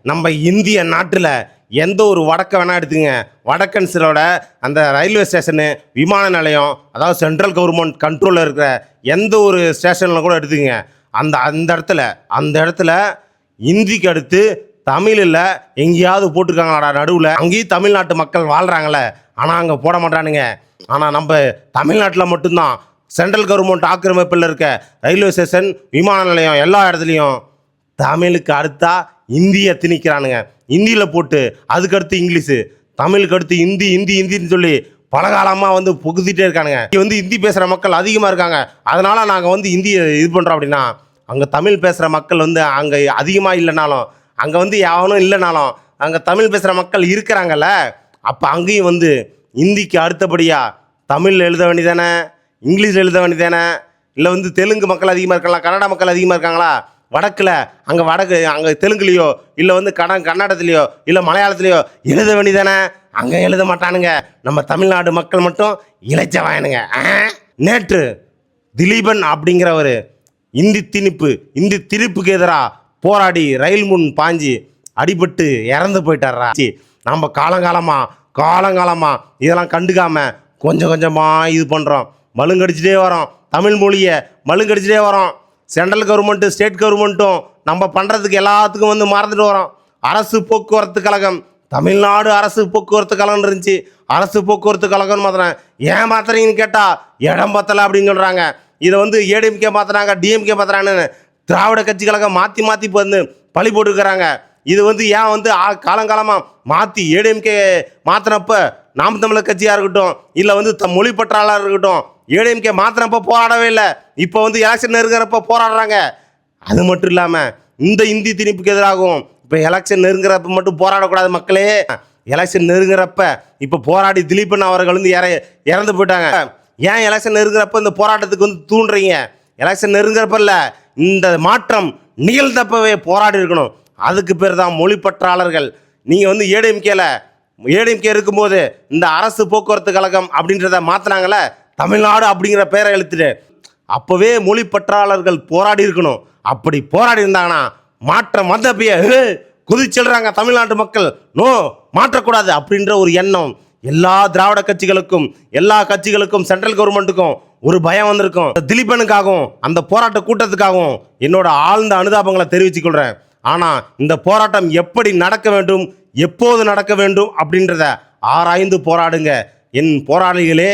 நம்ம இந்திய நாட்டில் எந்த ஒரு வடக்க வேணால் எடுத்துங்க, வடக்கன்ஸரோட அந்த ரயில்வே ஸ்டேஷனு, விமான நிலையம், அதாவது சென்ட்ரல் கவர்மெண்ட் கண்ட்ரோலில் இருக்கிற எந்த ஒரு ஸ்டேஷனில் கூட எடுத்துங்க, அந்த இடத்துல இந்திக்கு அடுத்து தமிழில் எங்கேயாவது போட்டிருக்காங்களாடா நடுவில்? அங்கேயும் தமிழ்நாட்டு மக்கள் வாழ்கிறாங்களே, ஆனால் அங்கே போட மாட்டானுங்க. ஆனால் நம்ம தமிழ்நாட்டில் மட்டும்தான் சென்ட்ரல் கவர்மெண்ட் ஆக்கிரமிப்பில் இருக்க ரயில்வே ஸ்டேஷன், விமான நிலையம் எல்லா இடத்துலையும் தமிழுக்கு அடுத்தா இந்தியை திணிக்கிறானுங்க. ஹிந்தியில் போட்டு அதுக்கடுத்து இங்கிலீஷு, தமிழுக்கு அடுத்து ஹிந்தின்னு சொல்லி பலகாலமாக வந்து புகுத்திட்டே இருக்கானுங்க. இங்கே ஹிந்தி பேசுகிற மக்கள் அதிகமாக இருக்காங்க, அதனால் நாங்கள் ஹிந்தியை இது பண்ணுறோம். அப்படின்னா அங்கே தமிழ் பேசுகிற மக்கள் அங்கே அதிகமாக இல்லைனாலும், அங்கே யாவனும் இல்லைனாலும் அங்கே தமிழ் பேசுகிற மக்கள் இருக்கிறாங்கல்ல, அப்போ அங்கேயும் ஹிந்திக்கு அடுத்தபடியாக தமிழ் எழுத வேண்டியதானே, இங்கிலீஷ் எழுத வேண்டியதானே? இல்லை தெலுங்கு மக்கள் அதிகமாக இருக்கலாம், கன்னடா மக்கள் அதிகமாக இருக்காங்களா? வடக்கில் அங்கே தெலுங்குலேயோ இல்லை கன்னடத்துலேயோ இல்லை மலையாளத்துலேயோ எழுத வேண்டியதானே? அங்கே எழுத மாட்டானுங்க. நம்ம தமிழ்நாடு மக்கள் மட்டும் இளைச்ச வாயனுங்க. நேற்று திலீபன் அப்படிங்கிறவர் இந்தி திணிப்புக்கு எதிராக போராடி ரயில் முன் பாஞ்சி அடிபட்டு இறந்து போயிட்டாரா. நம்ம காலங்காலமாக இதெல்லாம் கண்டுக்காமல் கொஞ்சம் கொஞ்சமாக இது பண்ணுறோம், மழுங்கடிச்சிட்டே வரோம். தமிழ் மொழியை மழுங்கடிச்சிட்டே வரோம். சென்ட்ரல் கவர்மெண்ட்டு, ஸ்டேட் கவர்மெண்ட்டும் நம்ம பண்ணுறதுக்கு எல்லாத்துக்கும் மறந்துட்டு வரோம். அரசு போக்குவரத்து கழகம், தமிழ்நாடு அரசு போக்குவரத்து கழகம் இருந்துச்சு. அரசு போக்குவரத்து கழகம்னு மாத்திரம் ஏன் மாத்திரீங்கன்னு கேட்டால் இடம் பத்தலை அப்படின்னு சொல்கிறாங்க. இதை ஏடிஎம்கே மாத்திராங்க, டிஎம்கே மாத்திரான்னு திராவிட கட்சி கழகம் மாற்றி பழி போட்டுருக்கிறாங்க. இது ஏன் காலங்காலமாக மாற்றி ஏடிஎம்கே மாற்றினப்ப நாம் தமிழர் கட்சியாக இருக்கட்டும், இல்லை மொழி பற்றாளராக இருக்கட்டும், ஏடிஎம்கே மாத்திரப்போ போராடவே இல்லை. இப்போ எலெக்ஷன் நெருங்குறப்ப போராடுறாங்க. அது மட்டும் இல்லாமல் இந்த இந்தி திணிப்புக்கு எதிராகும் இப்போ எலெக்ஷன் நெருங்குறப்ப மட்டும் போராடக்கூடாது மக்களே. எலெக்ஷன் நெருங்குறப்ப இப்போ போராடி திலீபன் அவர்கள் இறந்து போயிட்டாங்க. ஏன் எலெக்ஷன் நெருங்குறப்ப இந்த போராட்டத்துக்கு தூண்டுறீங்க? எலெக்ஷன் நெருங்குறப்ப இல்லை, இந்த மாற்றம் நிகழ்ந்தப்பவே போராடி இருக்கணும். அதுக்கு பேர் தான் மொழி பற்றாளர்கள். நீங்கள் ஏடிஎம்கே இருக்கும்போது இந்த அரசு போக்குவரத்து கழகம் அப்படின்றத மாற்றினாங்களே, தமிழ்நாடு அப்படிங்கிற பேரை எழுத்துட்டு அப்போவே மொழி பற்றாளர்கள் போராடி இருக்கணும். அப்படி போராடி இருந்தாங்கன்னா மாற்றம் வந்தப்பயே குதிச்செல்றாங்க தமிழ்நாட்டு மக்கள். நோ, மாற்றக்கூடாது அப்படின்ற ஒரு எண்ணம் எல்லா திராவிட கட்சிகளுக்கும், எல்லா கட்சிகளுக்கும், சென்ட்ரல் கவர்மெண்ட்டுக்கும் ஒரு பயம் வந்திருக்கும். திலீபனுக்காகவும் அந்த போராட்ட கூட்டத்துக்காகவும் என்னோட ஆழ்ந்த அனுதாபங்களை தெரிவித்துக் கொள்கிறேன். ஆனால் இந்த போராட்டம் எப்படி நடக்க வேண்டும், எப்போது நடக்க வேண்டும் அப்படின்றத ஆராய்ந்து போராடுங்க என் போராளிகளே.